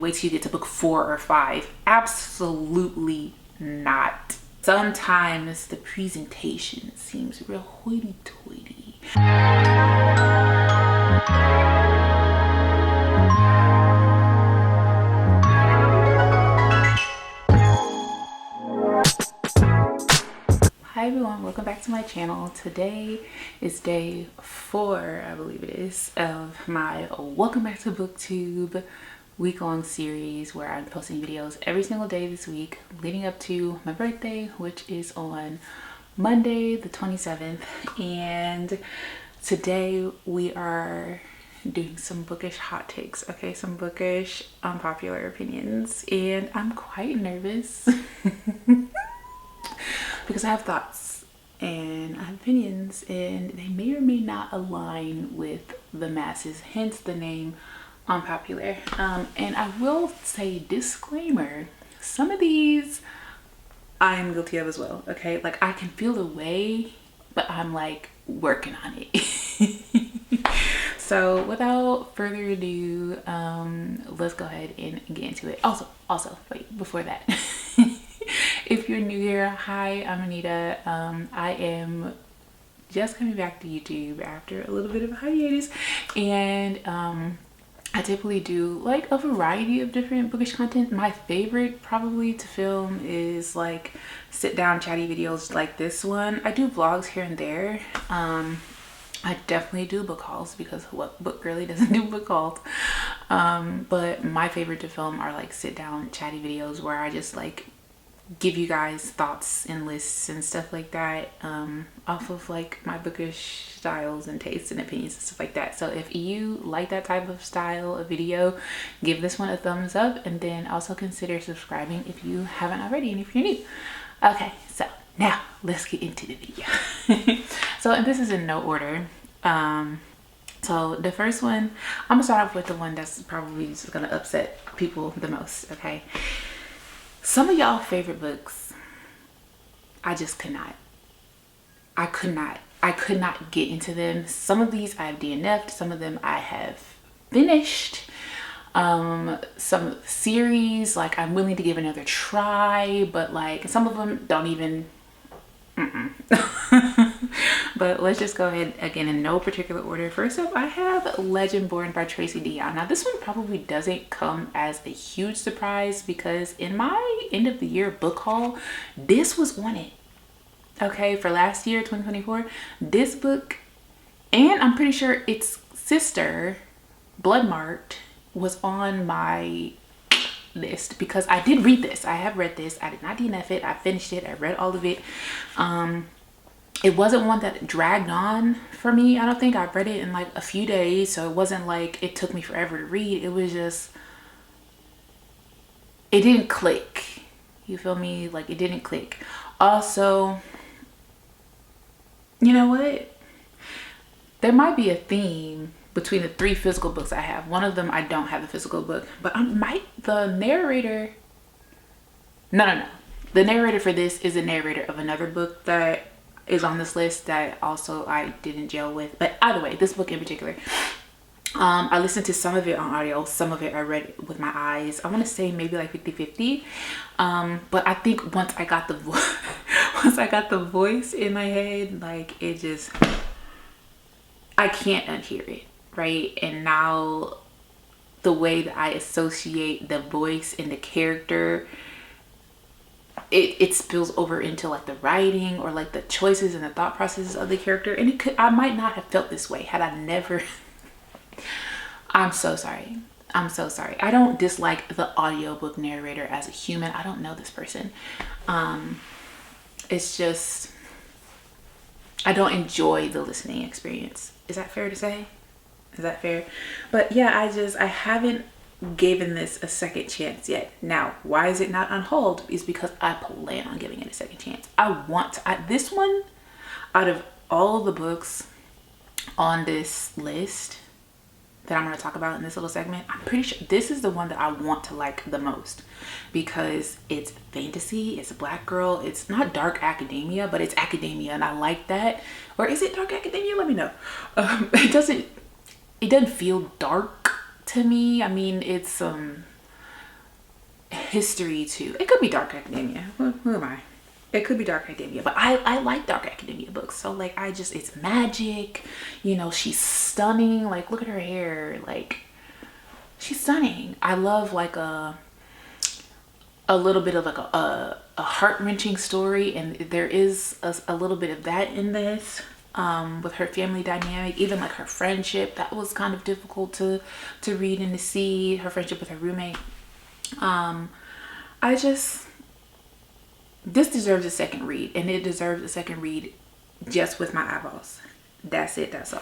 wait till you get to book 4 or 5. Absolutely not. Sometimes the presentation seems real hoity-toity. Hi everyone, welcome back to my channel. Today is day 4, I believe it is, of my Welcome Back to BookTube week-long series where I'm posting videos every single day this week leading up to my birthday, which is on Monday the 27th. And today we are doing some bookish hot takes, okay? Some bookish unpopular opinions, and I'm quite nervous because I have thoughts and I have opinions and they may or may not align with the masses, hence the name Unpopular. And I will say, disclaimer, some of these I'm guilty of as well, okay? Like, I can feel the way, but I'm like working on it. So without further ado, let's go ahead and get into it. Also, wait, before that, if you're new here, hi, I'm Anita. I am just coming back to YouTube after a little bit of a hiatus, and I typically do like a variety of different bookish content. My favorite probably to film is like sit down chatty videos like this one. I do vlogs here and there. I definitely do book hauls because what book girly doesn't do book hauls? But my favorite to film are like sit down chatty videos where I just like give you guys thoughts and lists and stuff like that, off of like my bookish styles and tastes and opinions and stuff like that. So if you like that type of style of video, give this one a thumbs up, and then also consider subscribing if you haven't already and if you're new. Okay, so now let's get into the video. So, and this is in no order. So the first one, I'm gonna start off with the one that's probably just gonna upset people the most, okay? Some of y'all favorite books, I just could not. I could not get into them. Some of these I've DNF'd, some of them I have finished. Some series, like I'm willing to give another try, but like some of them don't even, But let's just go ahead again in no particular order. First up, I have Legendborn by Tracy Deonn. Now this one probably doesn't come as a huge surprise because in my end of the year book haul, this was on it. Okay, for last year, 2024, this book, and I'm pretty sure its sister, Bloodmarked, was on my list because I did read this. I have read this. I did not DNF it. I finished it. I read all of it. It wasn't one that dragged on for me. I don't think I read it in like a few days, so it wasn't like it took me forever to read. It was just, it didn't click. You feel me? Like it didn't click. Also, you know what? There might be a theme between the 3 physical books I have. One of them I don't have the physical book, but the narrator, no. The narrator for this is a narrator of another book that is on this list that also I didn't gel with. But either way, this book in particular, I listened to some of it on audio, some of it I read with my eyes. I want to say maybe like 50-50. But I think once I got the voice in my head, like it just, I can't unhear it, right? And now the way that I associate the voice and the character, it spills over into like the writing or like the choices and the thought processes of the character, and I might not have felt this way had I never I'm so sorry. I don't dislike the audiobook narrator as a human. I don't know this person. It's just I don't enjoy the listening experience. Is that fair to say? Is that fair? But yeah, I haven't given this a second chance yet. Now, why is it not on hold? Is because I plan on giving it a second chance. This one, out of all the books on this list that I'm going to talk about in this little segment, I'm pretty sure this is the one that I want to like the most because it's fantasy, it's a black girl, it's not dark academia, but it's academia, and I like that. Or is it dark academia? Let me know. It doesn't feel dark to me. I mean, it's history too. It could be dark academia. Who am I? It could be dark academia, but I like dark academia books. So like, it's magic, you know, she's stunning. Like, look at her hair. Like, she's stunning. I love like a little bit of like a heart-wrenching story, and there is a little bit of that in this, with her family dynamic, even like her friendship. That was kind of difficult to read and to see, her friendship with her roommate. This deserves a second read, and it deserves a second read just with my eyeballs. That's it, that's all.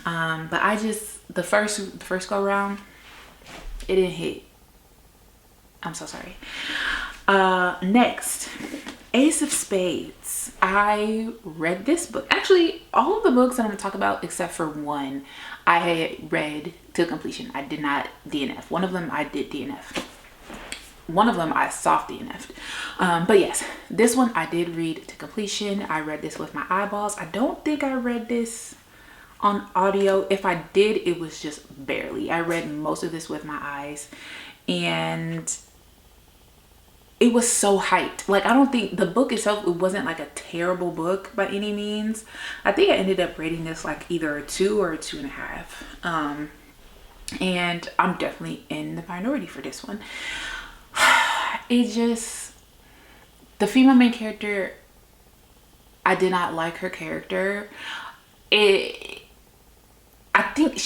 But the first go around, it didn't hit. I'm so sorry. Next, Ace of Spades. I read this book. Actually, all of the books that I'm gonna talk about, except for one, I had read to completion. I did not DNF. One of them I did DNF. One of them I soft DNF'd. But yes, this one I did read to completion. I read this with my eyeballs. I don't think I read this on audio. If I did, it was just barely. I read most of this with my eyes, and it was so hyped. Like, I don't think the book itself, it wasn't like a terrible book by any means. I think I ended up rating this like either a 2 or a 2.5. And I'm definitely in the minority for this one. The female main character, I did not like her character. I think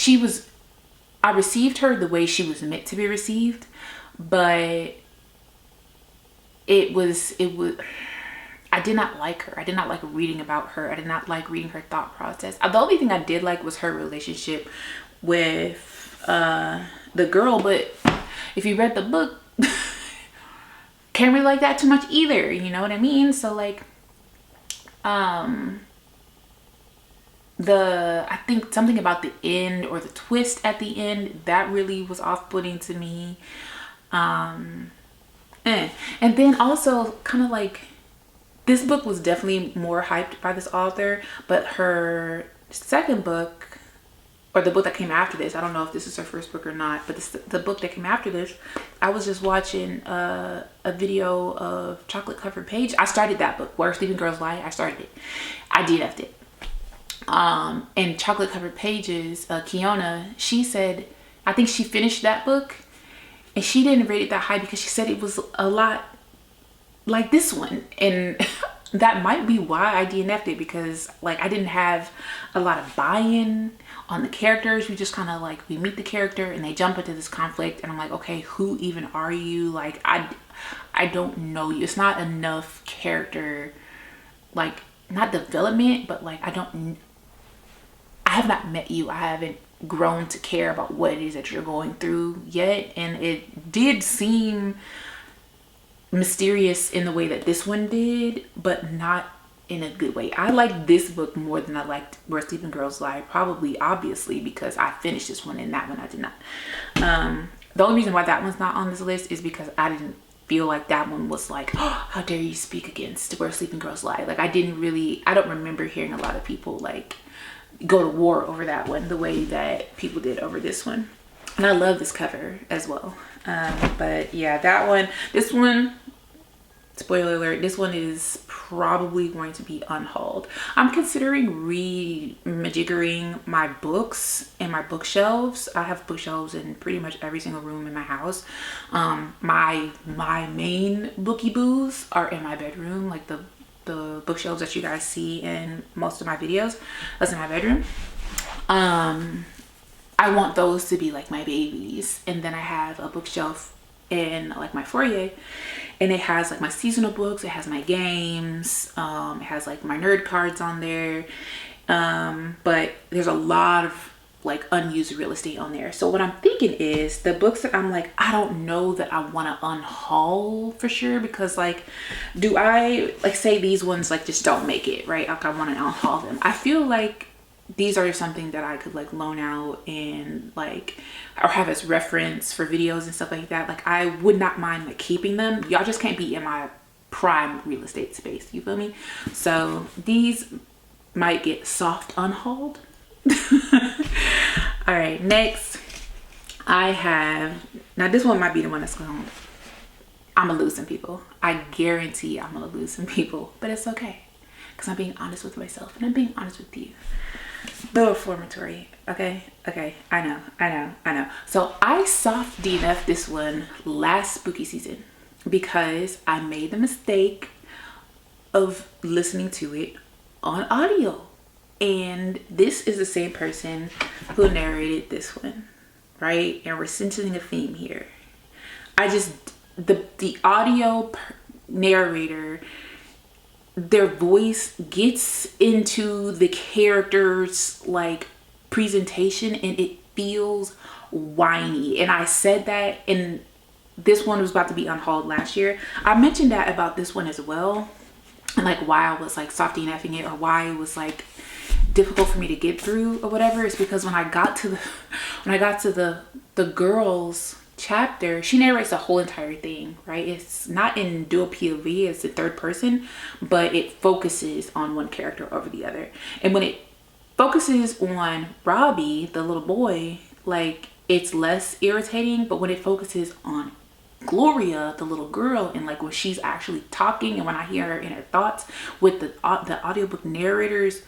I received her the way she was meant to be received, but I did not like her. I did not like reading about her. I did not like reading her thought process. The only thing I did like was her relationship with the girl, but if you read the book, can't really like that too much either, you know what I mean? So like, I think something about the end, or the twist at the end, that really was off-putting to me. And then also kind of like, this book was definitely more hyped by this author, but her second book, or the book that came after this, I don't know if this is her first book or not, but the book that came after this, I was just watching a video of Chocolate Covered Page. I started that book, Where Sleeping Girls Lie. I started it. I DNF'd it. And Chocolate Covered Pages, Kiona, she said, I think she finished that book, and she didn't rate it that high because she said it was a lot like this one. And that might be why I DNF'd it, because like, I didn't have a lot of buy-in on the characters. We just kind of like, we meet the character and they jump into this conflict, and I'm like, okay, who even are you? Like, I don't know you. It's not enough character, like, not development, but like, I have not met you. I haven't grown to care about what it is that you're going through yet. And it did seem mysterious in the way that this one did, but not in a good way. I liked this book more than I liked Where Sleeping Girls Lie, probably obviously because I finished this one, and that one I did not. The only reason why that one's not on this list is because I didn't feel like that one was like, oh, how dare you speak against Where Sleeping Girls Lie. Like, I don't remember hearing a lot of people like go to war over that one the way that people did over this one. And I love this cover as well. But yeah, this one, spoiler alert, this one is probably going to be unhauled. I'm considering rejiggering my books and my bookshelves. I have bookshelves in pretty much every single room in my house. My main bookie booths are in my bedroom, like the bookshelves that you guys see in most of my videos. That's in my bedroom. I want those to be like my babies. And then I have a bookshelf in like my foyer, and it has like my seasonal books, it has my games, it has like my nerd cards on there, but there's a lot of like unused real estate on there. So what I'm thinking is the books that I'm like, I don't know that I want to unhaul for sure, because like, do I like, say these ones like just don't make it, right? Like, I want to unhaul them. I feel like these are something that I could like loan out and like, or have as reference for videos and stuff like that. Like, I would not mind like keeping them. Y'all just can't be in my prime real estate space, you feel me? So these might get soft unhauled. All right, next I have, now this one might be the one that's going I'm gonna lose some people. I guarantee I'm gonna lose some people, but it's okay because I'm being honest with myself and I'm being honest with you. The reformatory. Okay. I know. So I soft DNF'd this one last spooky season because I made the mistake of listening to it on audio. And this is the same person who narrated this one, right? And we're sensing a theme here. The audio narrator, their voice gets into the character's like presentation and it feels whiny. And I said that in this one was about to be unhauled last year. I mentioned that about this one as well, and like why I was like soft DNFing it, or why it was like difficult for me to get through or whatever. Is because when I got to the girls chapter, she narrates the whole entire thing, right? It's not in dual POV, it's the third person, but it focuses on one character over the other. And when it focuses on Robbie, the little boy, like it's less irritating. But when it focuses on Gloria, the little girl, and like when she's actually talking and when I hear her in her thoughts with the audiobook narrator's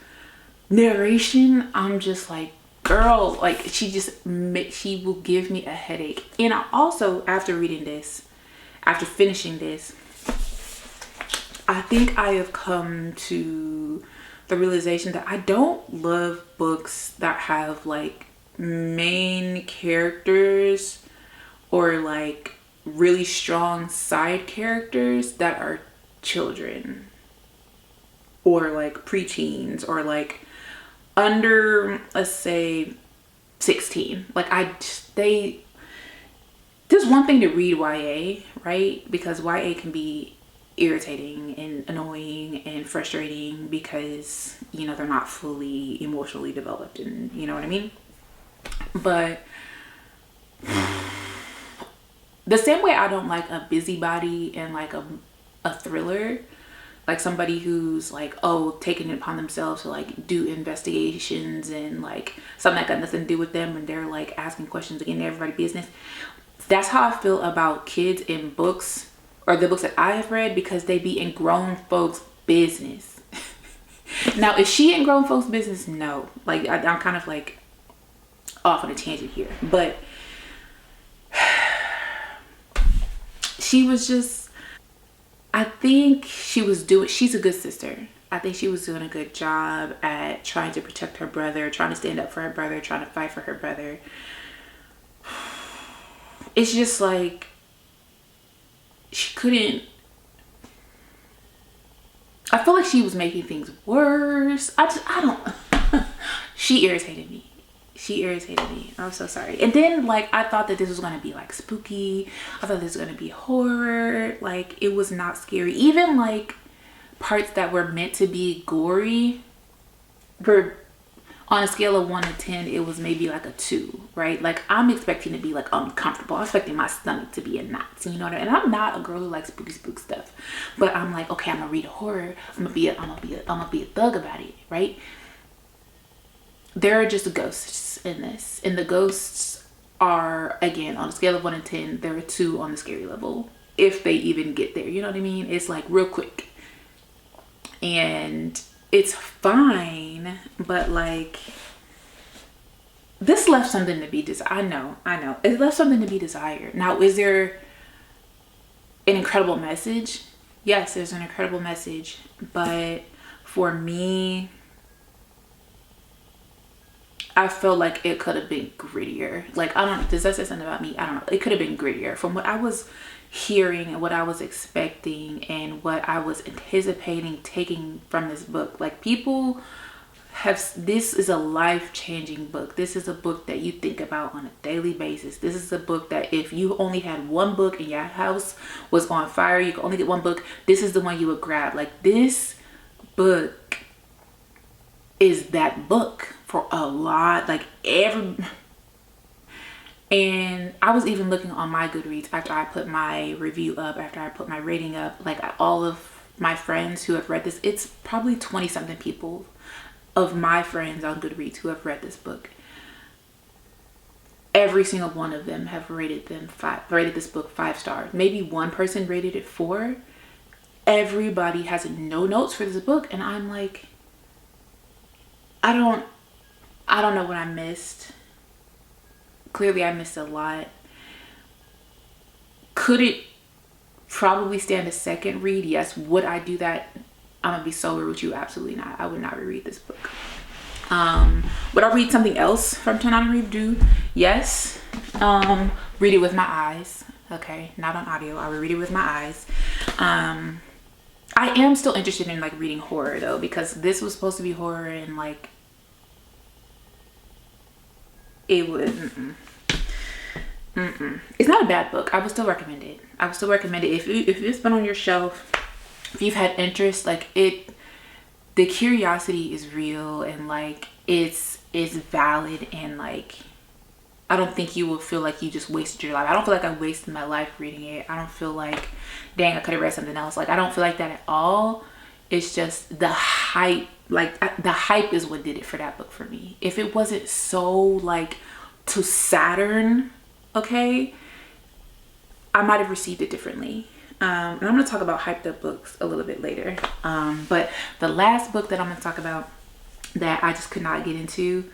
narration, I'm just like, girl, like she will give me a headache. And I also, after finishing this, I think I have come to the realization that I don't love books that have like main characters or like really strong side characters that are children or like preteens or like under, let's say, 16. Like there's one thing to read YA, right? Because YA can be irritating and annoying and frustrating because, you know, they're not fully emotionally developed, and you know what I mean? But the same way I don't like a busybody and like a thriller, like somebody who's like, oh, taking it upon themselves to like do investigations and like something that got nothing to do with them, and they're like asking questions again, everybody's business. That's how I feel about kids in books, or the books that I have read, because they be in grown folks' business. Now, is she in grown folks' business? No. Like I'm kind of like off on a tangent here, but she was just, I think she's a good sister. I think she was doing a good job at trying to protect her brother, trying to stand up for her brother, trying to fight for her brother. It's just like, she couldn't, I feel like she was making things worse. She irritated me. I'm so sorry. And then like I thought that this was gonna be like spooky. I thought this was gonna be horror. Like it was not scary. Even like parts that were meant to be gory were, on a scale of 1 to 10, it was maybe like a 2, right? Like I'm expecting to be like uncomfortable. I'm expecting my stomach to be in knots, you know what I mean? And I'm not a girl who likes spooky stuff, but I'm like, okay, I'm gonna read a horror. I'm gonna be a thug about it, right? There are just ghosts in this, and the ghosts are, again, on a scale of 1 to 10, there are 2 on the scary level, if they even get there, you know what I mean? It's like real quick, and it's fine, but like this left something to be I know it left something to be desired. Now, is there an incredible message? Yes, there's an incredible message, but for me, I feel like it could have been grittier. Like, I don't know, does that say something about me? I don't know. It could have been grittier from what I was hearing and what I was expecting and what I was anticipating taking from this book. Like, people have, this is a life-changing book. This is a book that you think about on a daily basis. This is a book that if you only had one book and your house was on fire, you could only get one book, this is the one you would grab. Like, this book is that book for a lot, like and I was even looking on my Goodreads after I put my review up, after I put my rating up, like all of my friends who have read this, it's probably 20 something people of my friends on Goodreads who have read this book. every single one of them have rated this book 5 stars. Maybe one person rated it 4. Everybody has no notes for this book, and I'm like, I don't know what I missed. Clearly I missed a lot. Could it probably stand a second read? Yes. Would I do that? I'm gonna be so rude with you. Absolutely not. I would not reread this book. Would I read something else from Turn On and Read Do? Yes. Read it with my eyes. Okay, not on audio. I would read it with my eyes. I am still interested in like reading horror though, because this was supposed to be horror, and like it would it's not a bad book. I would still recommend it. I would still recommend it if it's been on your shelf, if you've had interest. Like the curiosity is real, and like it's valid, and like I don't think you will feel like you just wasted your life. I don't feel like I wasted my life reading it. I don't feel like, dang, I could have read something else. Like I don't feel like that at all. It's just the hype. Like the hype is what did it for that book for me. If it wasn't so like to Saturn, okay, I might have received it differently. And I'm going to talk about hyped up books a little bit later. But the last book that I'm going to talk about that I just could not get into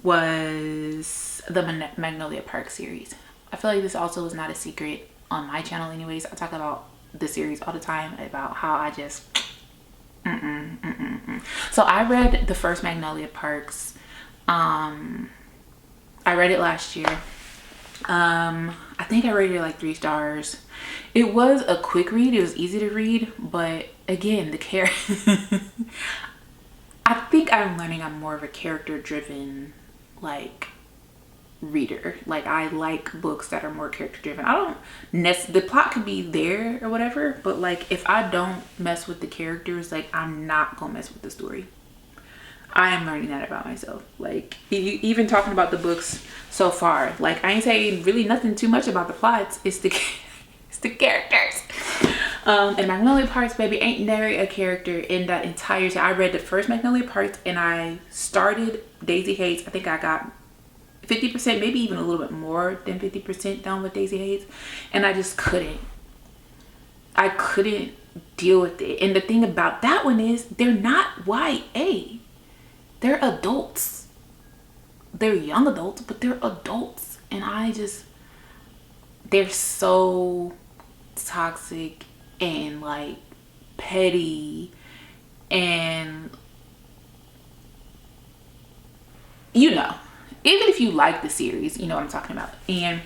was the Magnolia Park series. I feel like this also is not a secret on my channel anyways. I talk about the series all the time, about how I just So I read the first Magnolia Parks. I read it last year. I think I rated it like 3 stars. It was a quick read. It was easy to read, but again, I think I'm learning I'm more of a character driven like reader. Like I like books that are more character driven. The plot could be there or whatever, but like if I don't mess with the characters, like I'm not gonna mess with the story. I am learning that about myself. Like even talking about the books so far, like I ain't saying really nothing too much about the plots. It's the characters. And Magnolia Parks, baby, ain't never a character in that entire I read the first Magnolia Parks, and I started Daisy Hates. I think I got 50%, maybe even a little bit more than 50% done with Daisy Hates, and I just couldn't. I couldn't deal with it. And the thing about that one is they're not YA. They're adults. They're young adults, but they're adults. And they're so toxic and like petty, and you know, even if you like the series, you know what I'm talking about. And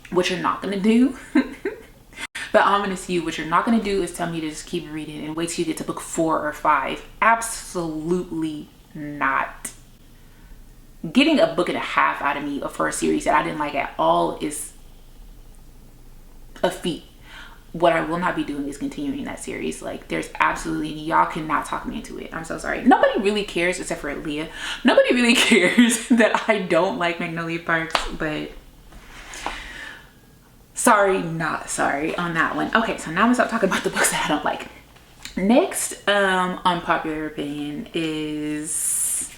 what you're not gonna do but I'm gonna see you, what you're not gonna do is tell me to just keep reading and wait till you get to book 4 or 5. Absolutely not. Getting a book and a half out of me for a series that I didn't like at all is a feat. What I will not be doing is continuing that series. Like there's absolutely, y'all cannot talk me into it. I'm so sorry. Nobody really cares except for Leah. Nobody really cares that I don't like Magnolia Parks, but sorry, not sorry on that one. Okay, so now I'm gonna stop talking about the books that I don't like. Next, unpopular opinion is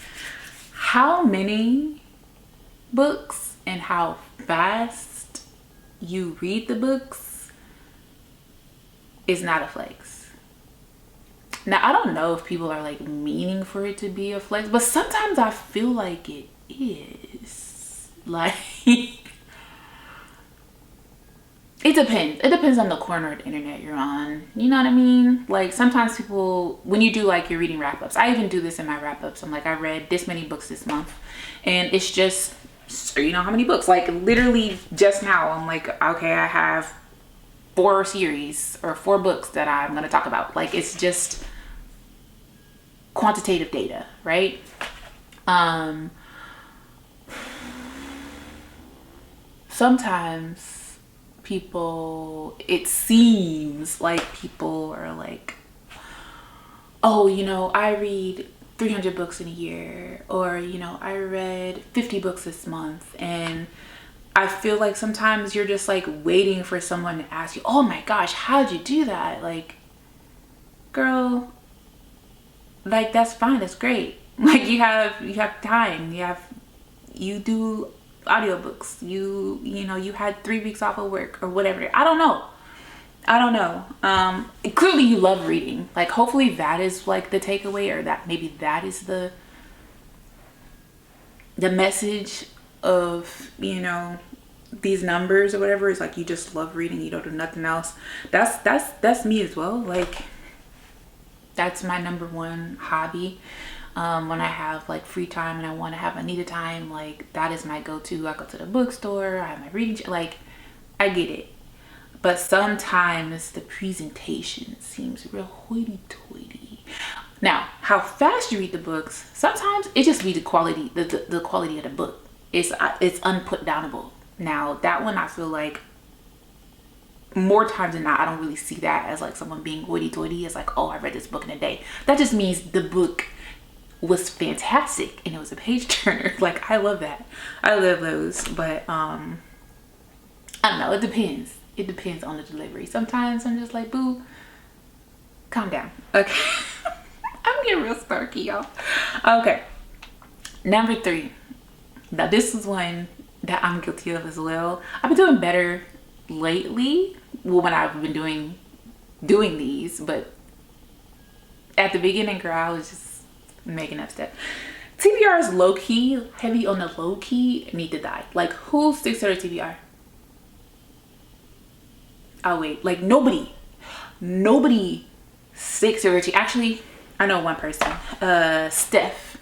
how many books and how fast you read the books is not a flex. Now, I don't know if people are like meaning for it to be a flex, but sometimes I feel like it is. Like, it depends. It depends on the corner of the internet you're on. You know what I mean? Like sometimes people, when you do like your reading wrap-ups, I even do this in my wrap-ups. I'm like, I read this many books this month, and it's just, so you know how many books. Like literally just now, I'm like, okay, I have 4 series or 4 books that I'm going to talk about. Like it's just quantitative data, right? Sometimes people, it seems like people are like, oh, you know, I read 300 books in a year, or you know, I read 50 books this month. And I feel like sometimes you're just like waiting for someone to ask you, oh my gosh, how'd you do that? Like, girl, like that's fine, that's great. Like you have time, you do audiobooks. You know, you had 3 weeks off of work or whatever. I don't know. Clearly you love reading. Like, hopefully that is like the takeaway, or that maybe that is the message of, you know, these numbers or whatever. Is like, you just love reading, you don't do nothing else. That's me as well. Like, that's my number one hobby. When I have like free time and I want to have a needed time, like, that is my go-to. I go to the bookstore, I have my reading, like, I get it. But sometimes the presentation seems real hoity-toity. Now, how fast you read the books, sometimes it just be the quality, the quality of the book. It's unputdownable. Now, that one I feel like more times than not, I don't really see that as like someone being hoity-toity. It's like, oh, I read this book in a day. That just means the book was fantastic and it was a page turner. Like, I love that. I love those. But I don't know, it depends. It depends on the delivery. Sometimes I'm just like, boo, calm down. Okay. I'm getting real snarky, y'all. Okay. Number 3. Now, this is one that I'm guilty of as well. I've been doing better lately. Well, when I've been doing these, but at the beginning, girl, I was just making up stuff. TBR is low-key, heavy on the low-key, need to die. Like, who sticks to their TBR? Oh wait, like nobody sticks to Richie. Actually, I know one person, Steph.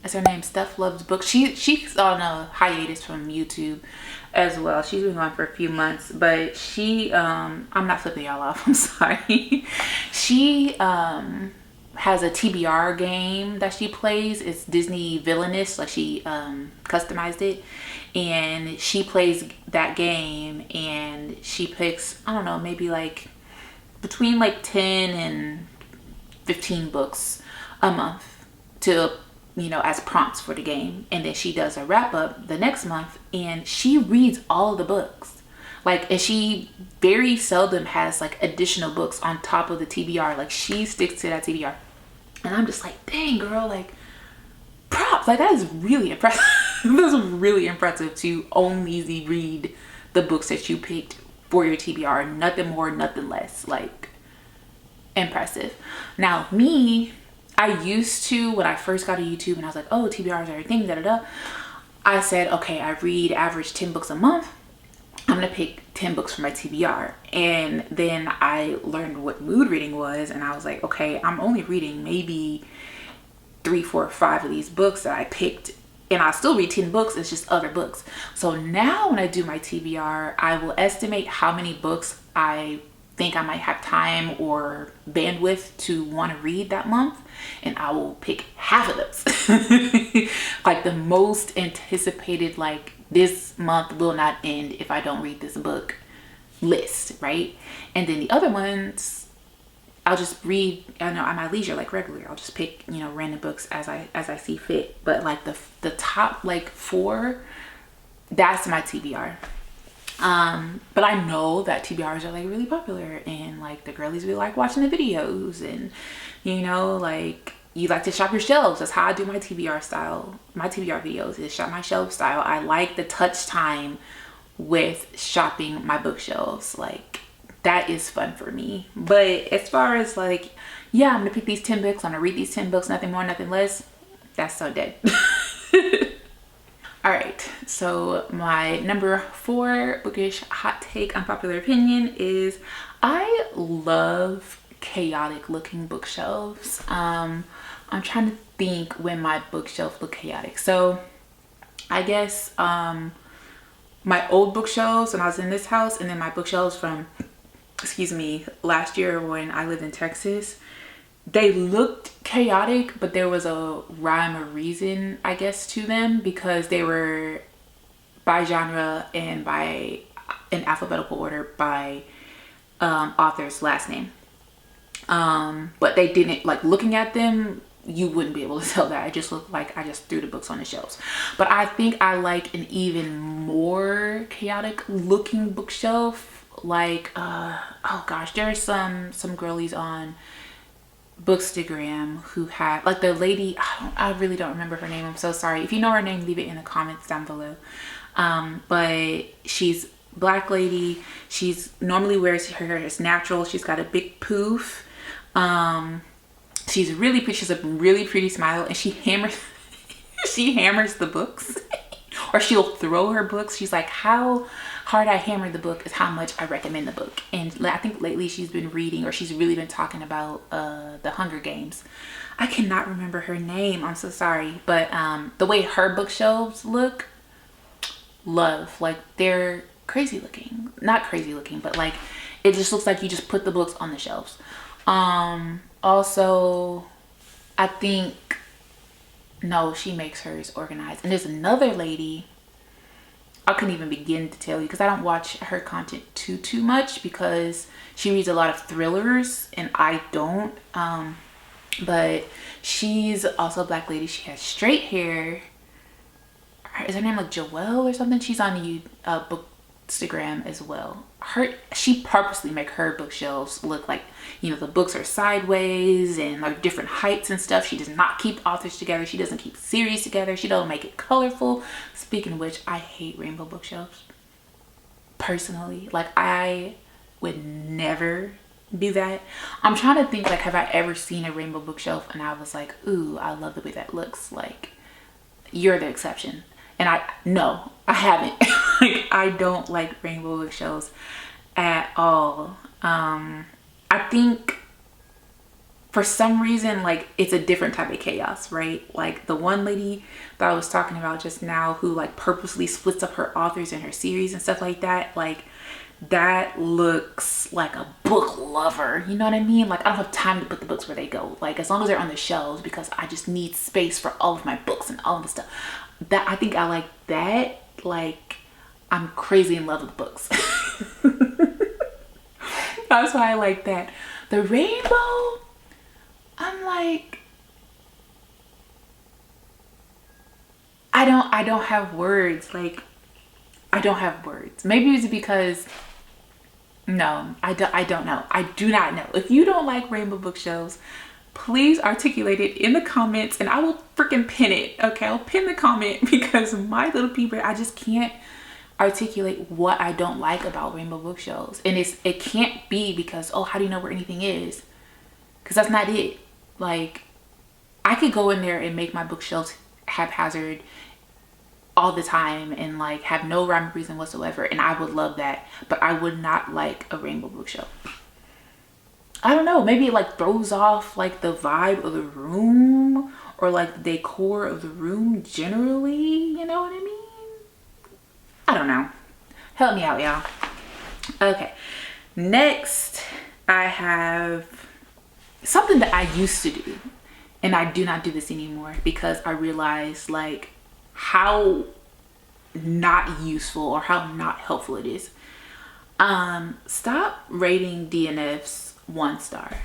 That's her name. Steph Loves Books. She's on a hiatus from YouTube as well. She's been gone for a few months, but she I'm not flipping y'all off, I'm sorry. She has a TBR game that she plays. It's Disney Villainous, like she customized it, and she plays that game and she picks, I don't know, maybe like between like 10 and 15 books a month to, you know, as prompts for the game, and then she does a wrap up the next month and she reads all the books. Like, and she very seldom has like additional books on top of the TBR. Like, she sticks to that TBR. And I'm just like, dang, girl, like, props. Like, that is really impressive. That's really impressive to only read the books that you picked for your TBR. Nothing more, nothing less. Like, impressive. Now, me, I used to, when I first got to YouTube and I was like, oh, TBRs are everything, da da da. I said, okay, I read average 10 books a month. I'm gonna pick 10 books for my TBR. And then I learned what mood reading was, and I was like, okay, I'm only reading maybe 3, 4, 5 of these books that I picked, and I still read 10 books. It's just other books. So now when I do my TBR, I will estimate how many books I think I might have time or bandwidth to want to read that month, and I will pick half of those. Like, the most anticipated, like, this month will not end if I don't read this book list, right? And then the other ones, I'll just read, I know, at my leisure, like regularly. I'll just pick, you know, random books as I see fit. But like the top like 4, that's my TBR. But I know that TBRs are like really popular, and like the girlies really like watching the videos, and, you know, like, you like to shop your shelves. That's how I do my TBR style. My TBR videos is shop my shelf style. I like the touch time with shopping my bookshelves. Like, that is fun for me. But as far as like, yeah, I'm gonna pick these 10 books, I'm gonna read these 10 books, nothing more, nothing less, that's so dead. All right, so my number 4 bookish hot take, unpopular opinion is I love chaotic looking bookshelves. I'm trying to think when my bookshelf look chaotic. So I guess my old bookshelves when I was in this house, and then my bookshelves from, excuse me, last year when I lived in Texas, they looked chaotic, but there was a rhyme or reason, I guess, to them, because they were by genre and by in alphabetical order by author's last name. But they didn't, like, looking at them, you wouldn't be able to tell that. It just looked like I just threw the books on the shelves. But I think I like an even more chaotic looking bookshelf. Like, oh gosh, there's some girlies on Bookstagram who had like the lady, I really don't remember her name, I'm so sorry. If you know her name, leave it in the comments down below. But she's black lady. She's normally wears her hair is natural. She's got a big poof. She's really pretty. She's a really pretty smile, and she hammers she hammers the books. Or she'll throw her books. She's like, how hard I hammer the book is how much I recommend the book. And I think lately she's been reading, or she's really been talking about the Hunger Games. I cannot remember her name, I'm so sorry. But the way her bookshelves look, love. Like, they're crazy looking. Not crazy looking, but like it just looks like you just put the books on the shelves. Also, I think, no, she makes hers organized. And there's another lady, I couldn't even begin to tell you because I don't watch her content too much because she reads a lot of thrillers and I don't. But she's also a black lady. She has straight hair. Is her name like Joelle or something? She's on Bookstagram as well. She purposely make her bookshelves look like, you know, the books are sideways and like different heights and stuff. She does not keep authors together. She doesn't keep series together. She don't make it colorful. Speaking of which, I hate rainbow bookshelves personally. Like, I would never do that. I'm trying to think, like, have I ever seen a rainbow bookshelf and I was like, ooh, I love the way that looks. Like, you're the exception. And no, I haven't. Like, I don't like rainbow bookshelves at all. I think for some reason, like, it's a different type of chaos, right? Like the one lady that I was talking about just now who like purposely splits up her authors and her series and stuff like that. Like, that looks like a book lover. You know what I mean? Like, I don't have time to put the books where they go. Like, as long as they're on the shelves, because I just need space for all of my books and all of the stuff. That, I think I like that. Like, I'm crazy in love with books. That's why I like that. The rainbow, I'm like, I don't have words. Like, I don't have words. Maybe it's because, no, I don't know. I do not know. If you don't like rainbow bookshelves, please articulate it in the comments and I will freaking pin it. Okay, I'll pin the comment because my little peeper, I just can't articulate what I don't like about rainbow bookshelves. And it can't be because, oh, how do you know where anything is? Because that's not it. Like, I could go in there and make my bookshelves haphazard all the time and like have no rhyme or reason whatsoever, and I would love that. But I would not like a rainbow bookshelf. I don't know, maybe it like throws off like the vibe of the room or like the decor of the room generally, you know what I mean? I don't know. Help me out, y'all. Okay, next I have something that I used to do and I do not do this anymore because I realized like how not useful or how not helpful it is. Stop rating DNFs 1 star.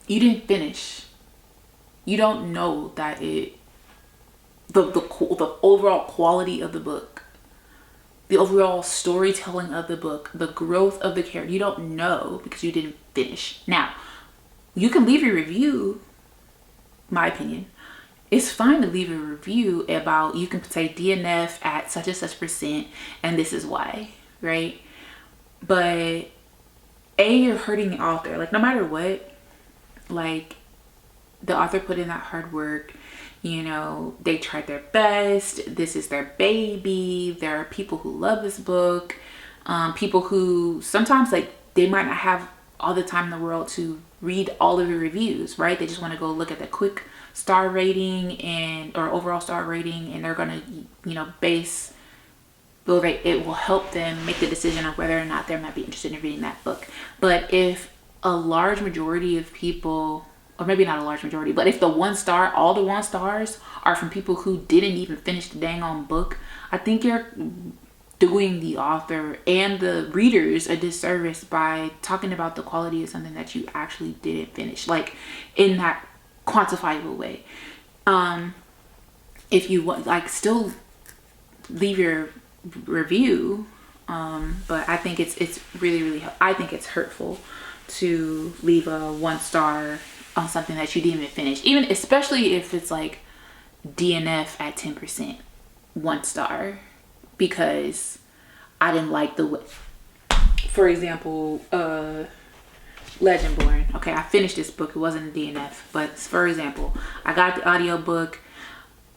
You didn't finish. You don't know that the overall quality of the book, the overall storytelling of the book, the growth of the character, you don't know because you didn't finish. Now, you can leave your review, my opinion. It's fine to leave a review about, you can say DNF at such and such %, and this is why, right? But you're hurting the author. Like, no matter what, like, the author put in that hard work, you know, they tried their best, this is their baby, there are people who love this book, people who sometimes, like, they might not have all the time in the world to read all of the reviews, right? They just want to go look at the quick star rating or overall star rating, and they're gonna, you know, base the rate. It will help them make the decision of whether or not they might be interested in reading that book. But if a large majority of people, or maybe not a large majority, but if all the 1 stars are from people who didn't even finish the dang on book, I think you're doing the author and the readers a disservice by talking about the quality of something that you actually didn't finish, like in that quantifiable way. If you want, like, still leave your review, but I think it's really I think it's hurtful to leave a 1 star on something that you didn't even finish, even especially if it's like DNF at 10%, 1 star, because I didn't like the way, for example, Legendborn. Okay, I finished this book. It wasn't a DNF, but for example, I got the audiobook.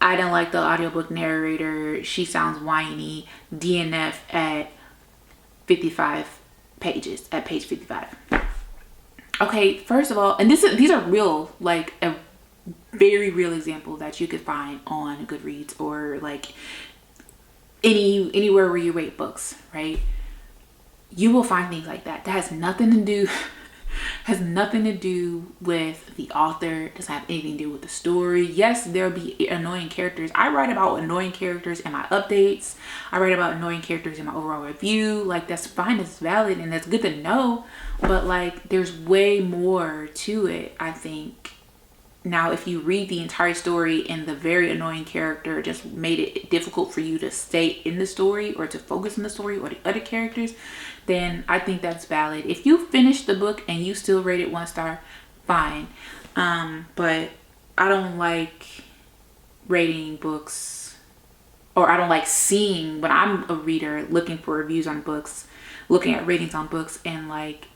I didn't like the audiobook narrator. She sounds whiny. DNF at 55 pages, at page 55. Okay, first of all, and these are real, like a very real example that you could find on Goodreads or like anywhere where you rate books, right? You will find things like that. That has nothing to do with the author, doesn't have anything to do with the story. Yes, there'll be annoying characters. I write about annoying characters in my updates. I write about annoying characters in my overall review. Like, that's fine, it's valid, and that's good to know, but like there's way more to it, I think. Now, if you read the entire story and the very annoying character just made it difficult for you to stay in the story or to focus on the story or the other characters, then I think that's valid. If you finish the book and you still rate it 1 star, fine. But I don't like rating books, or I don't like seeing, when I'm a reader looking for reviews on books, looking at ratings on books, and like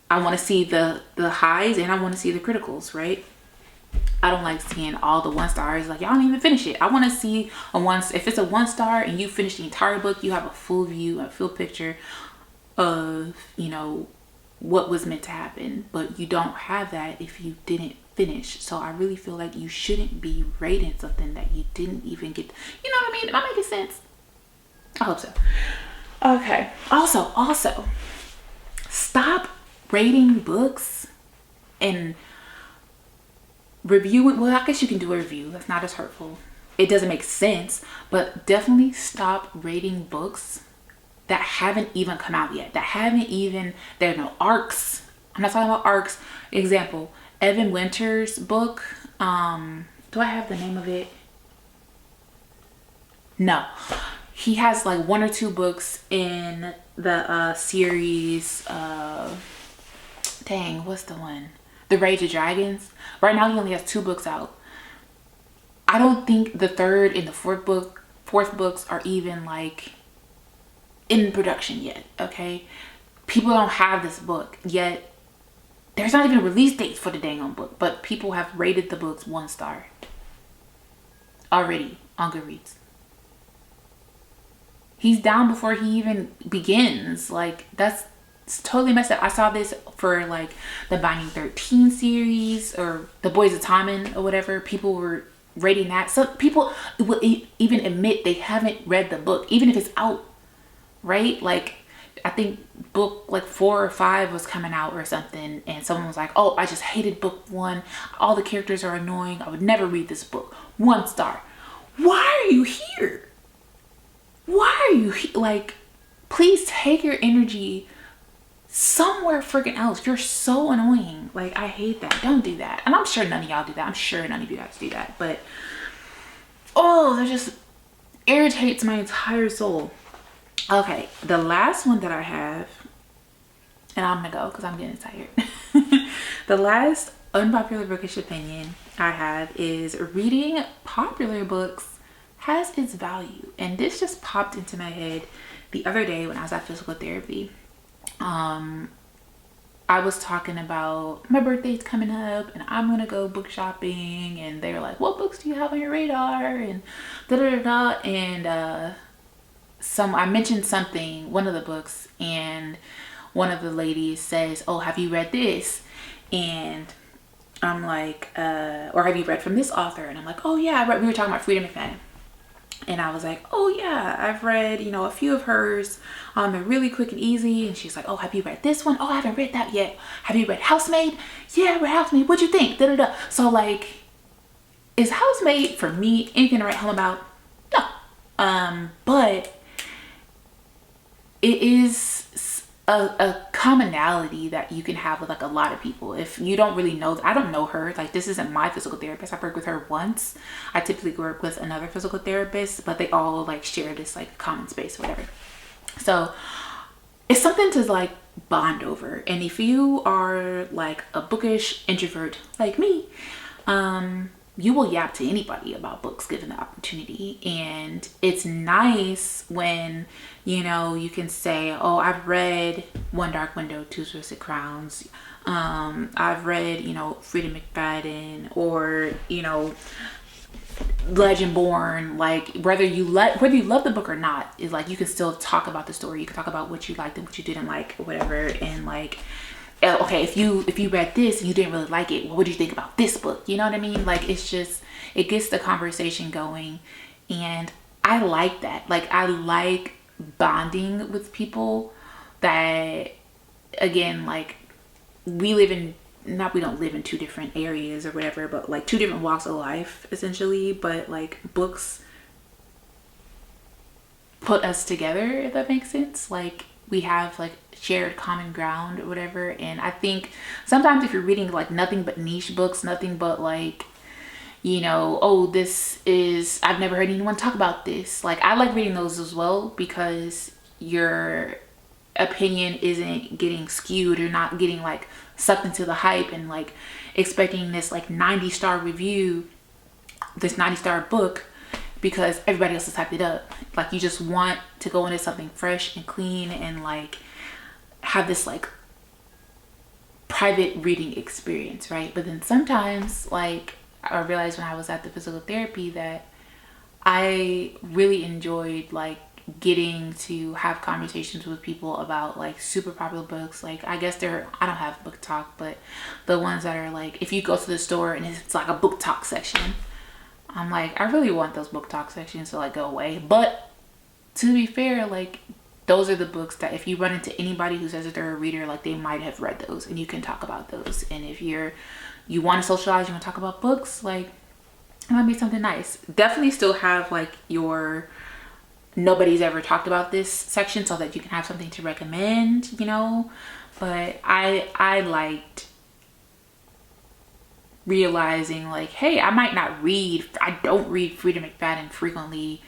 I want to see the highs and I want to see the criticals, right? I don't like seeing all the 1 stars. Like, y'all don't even finish it. I want to see if it's a 1 star and you finish the entire book, you have a full view, a full picture of, you know, what was meant to happen. But you don't have that if you didn't finish. So I really feel like you shouldn't be rating something that you didn't even get. You know what I mean? Am I making sense? I hope so. Okay. Also, stop rating books and reviewing. Well, I guess you can do a review. That's not as hurtful. It doesn't make sense, but definitely stop rating books that haven't even come out yet. There are no arcs. I'm not talking about arcs. Example, Evan Winter's book. Do I have the name of it? No. He has like 1 or 2 books in the series. Dang, what's the one? The Rage of Dragons. Right now he only has 2 books out. I don't think the 3rd and the 4th books are even like in production yet. Okay, people don't have this book yet. There's not even release dates for the dang on book, but people have rated the books 1 star already on Goodreads. He's down before he even begins. Like, it's totally messed up. I saw this for like the Binding 13 series or the Boys of Tommen or whatever. People were rating that. Some people will even admit they haven't read the book, even if it's out, right? Like, I think book like 4 or 5 was coming out or something, and someone was like, oh, I just hated book 1. All the characters are annoying. I would never read this book. 1 star. Why are you here? Why are you like, please take your energy somewhere freaking else. You're so annoying. Like, I hate that. Don't do that. And I'm sure none of y'all do that. I'm sure none of you guys do that. But, oh, that just irritates my entire soul. Okay, the last one that I have, and I'm gonna go because I'm getting tired. The last unpopular bookish opinion I have is reading popular books has its value. And this just popped into my head the other day when I was at physical therapy. I was talking about my birthday's coming up and I'm gonna go book shopping, and they were like, what books do you have on your radar, and da da da da. And I mentioned something, one of the books, and one of the ladies says, oh, have you read this? And I'm like, or have you read from this author? And I'm like, oh yeah, I read. We were talking about Freedom McFadden. And I was like, oh yeah, I've read, you know, a few of hers. They're really quick and easy. And she's like, oh, have you read this one? Oh, I haven't read that yet. Have you read Housemaid? Yeah, I read Housemaid. What'd you think? Da da da. So like, is Housemaid for me anything to write home about? No. But it is a commonality that you can have with like a lot of people. If you don't really know, I don't know her, like this isn't my physical therapist. I've worked with her once. I typically work with another physical therapist, but they all like share this like common space or whatever. So it's something to like bond over. And if you are like a bookish introvert like me, you will yap to anybody about books given the opportunity. And it's nice when, you know, you can say, oh, I've read One Dark Window, Two Twisted Crowns. I've read, you know, Freida McFadden, or, you know, Legendborn. Like, whether you love the book or not, is like, you can still talk about the story. You can talk about what you liked and what you didn't like, or whatever. And like, okay, if you read this and you didn't really like it, what would you think about this book? You know what I mean? Like, it's just, it gets the conversation going. And I like that. Like, I like bonding with people that, again, like, we don't live in two different areas or whatever, but like two different walks of life essentially. But like, books put us together, if that makes sense. Like, we have like shared common ground or whatever. And I think sometimes if you're reading like nothing but niche books, nothing but like, you know, oh, I've never heard anyone talk about this. Like, I like reading those as well, because your opinion isn't getting skewed. You're not getting like sucked into the hype and like expecting this like 90-star review, this 90-star book, because everybody else has hyped it up. Like, you just want to go into something fresh and clean and like have this like private reading experience, right? But then sometimes, like, I realized when I was at the physical therapy that I really enjoyed like getting to have conversations with people about like super popular books. Like, I guess I don't have book talk, but the ones that are like, if you go to the store and it's like a book talk section, I'm like, I really want those book talk sections to like go away. But to be fair, like, those are the books that if you run into anybody who says that they're a reader, like, they might have read those, and you can talk about those. And if you want to socialize, you want to talk about books, like, it might be something nice. Definitely still have like your nobody's ever talked about this section, so that you can have something to recommend, you know. But I liked realizing like, hey, I don't read Freida McFadden frequently.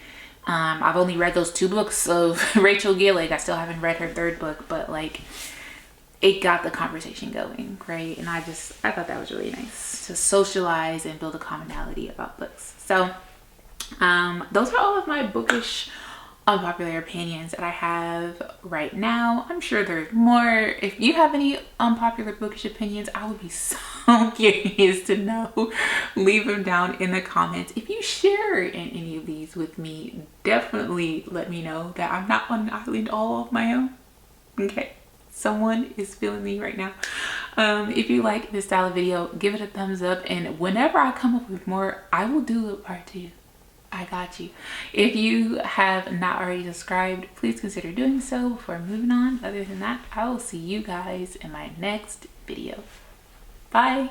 I've only read those 2 books of Rachel Gillig. I still haven't read her 3rd book, but like, it got the conversation going, right? And I thought that was really nice to socialize and build a commonality about books. So those are all of my bookish unpopular opinions that I have right now. I'm sure there's more. If you have any unpopular bookish opinions, I would be so curious to know. Leave them down in the comments. If you share in any of these with me, definitely let me know that I'm not on an island all of my own. Okay, someone is feeling me right now. If you like this style of video, give it a thumbs up, and whenever I come up with more, I will do a part 2. I got you. If you have not already subscribed, please consider doing so before moving on. Other than that, I will see you guys in my next video. Bye.